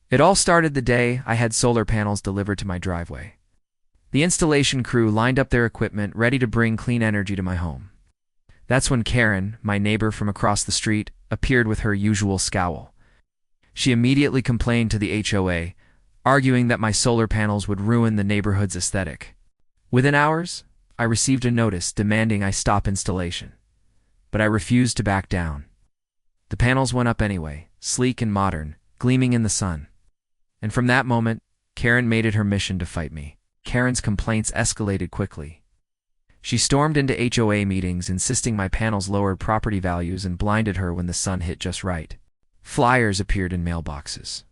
It all started the day I had solar panels delivered to my driveway. The installation crew lined up their equipment, ready to bring clean energy to my home. That's when Karen, my neighbor from across the street, appeared with her usual scowl. She immediately complained to the HOA, arguing that my solar panels would ruin the neighborhood's aesthetic. Within hours, I received a notice demanding I stop installation. But I refused to back down. The panels went up anyway, sleek and modern, gleaming in the sun. And from that moment, Karen made it her mission to fight me. Karen's complaints escalated quickly. She stormed into HOA meetings, insisting my panels lowered property values and blinded her when the sun hit just right. Flyers appeared in mailboxes,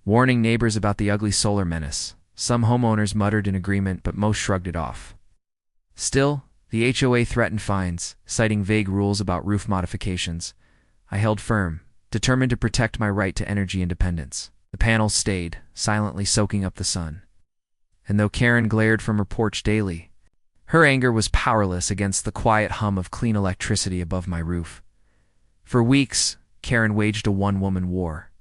warning neighbors about the ugly solar menace. Some homeowners muttered in agreement, but most shrugged it off. Still, the HOA threatened fines, citing vague rules about roof modifications. I held firm, determined to protect my right to energy independence. The panels stayed, silently soaking up the sun. And though Karen glared from her porch daily, her anger was powerless against the quiet hum of clean electricity above my roof. For weeks, Karen waged a one-woman war.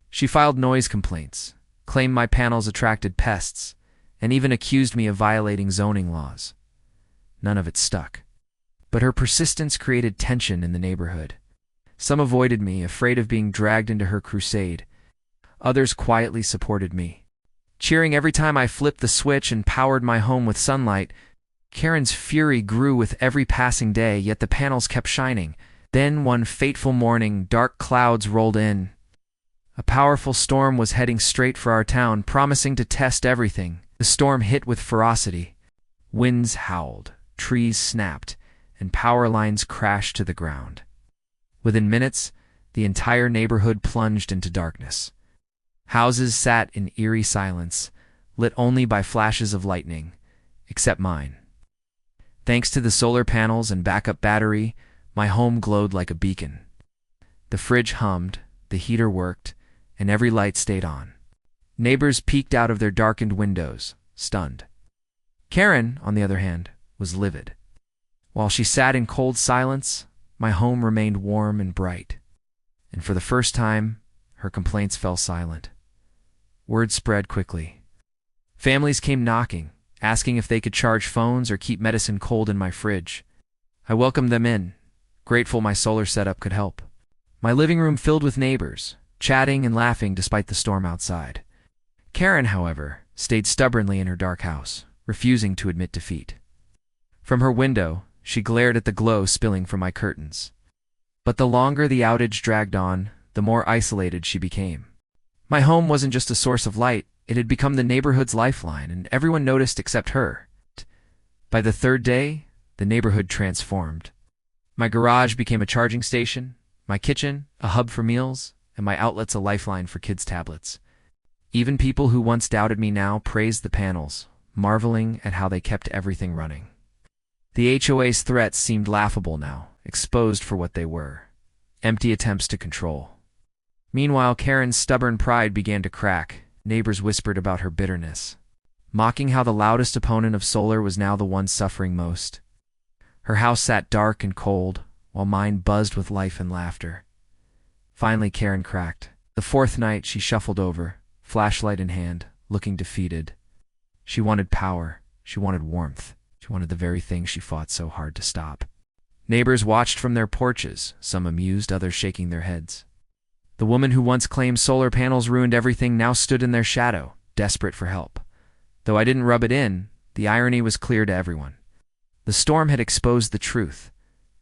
She filed noise complaints, claimed my panels attracted pests, and even accused me of violating zoning laws. None of it stuck. But her persistence created tension in the neighborhood. Some avoided me, afraid of being dragged into her crusade. Others quietly supported me, cheering every time I flipped the switch and powered my home with sunlight. Karen's fury grew with every passing day, yet the panels kept shining. Then one fateful morning, dark clouds rolled in. A powerful storm was heading straight for our town, promising to test everything. The storm hit with ferocity. Winds howled, trees snapped, and power lines crashed to the ground. Within minutes, the entire neighborhood plunged into darkness. Houses sat in eerie silence, lit only by flashes of lightning, except mine. Thanks to the solar panels and backup battery, my home glowed like a beacon. The fridge hummed, the heater worked, and every light stayed on. Neighbors peeked out of their darkened windows, stunned. Karen, on the other hand, was livid. While she sat in cold silence, my home remained warm and bright. And for the first time, her complaints fell silent. Word spread quickly. Families came knocking, asking if they could charge phones or keep medicine cold in my fridge. I welcomed them in, grateful my solar setup could help. My living room filled with neighbors, chatting and laughing despite the storm outside. Karen, however, stayed stubbornly in her dark house, refusing to admit defeat. From her window, she glared at the glow spilling from my curtains. But the longer the outage dragged on, the more isolated she became. My home wasn't just a source of light, it had become the neighborhood's lifeline, and everyone noticed except her. By the third day, the neighborhood transformed. My garage became a charging station, my kitchen a hub for meals, and my outlets a lifeline for kids' tablets. Even people who once doubted me now praised the panels, marveling at how they kept everything running. The HOA's threats seemed laughable now, exposed for what they were: empty attempts to control. Meanwhile, Karen's stubborn pride began to crack. Neighbors whispered about her bitterness, mocking how the loudest opponent of solar was now the one suffering most. Her house sat dark and cold, while mine buzzed with life and laughter. Finally, Karen cracked. The fourth night, she shuffled over, flashlight in hand, looking defeated. She wanted power. She wanted warmth. She wanted the very thing she fought so hard to stop. Neighbors watched from their porches, some amused, others shaking their heads. The woman who once claimed solar panels ruined everything now stood in their shadow, desperate for help. Though I didn't rub it in, the irony was clear to everyone. The storm had exposed the truth.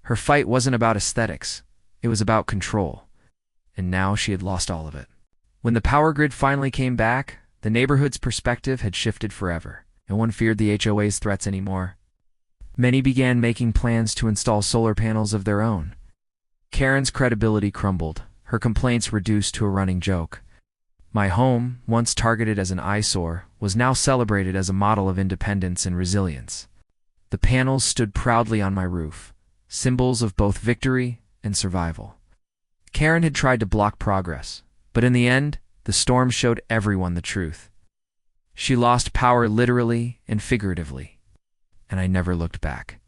Her fight wasn't about aesthetics. It was about control. And now she had lost all of it. When the power grid finally came back, the neighborhood's perspective had shifted forever. No one feared the HOA's threats anymore. Many began making plans to install solar panels of their own. Karen's credibility crumbled, her complaints reduced to a running joke. My home, once targeted as an eyesore, was now celebrated as a model of independence and resilience. The panels stood proudly on my roof, symbols of both victory and survival. Karen had tried to block progress, but in the end, the storm showed everyone the truth. She lost power literally and figuratively, and I never looked back.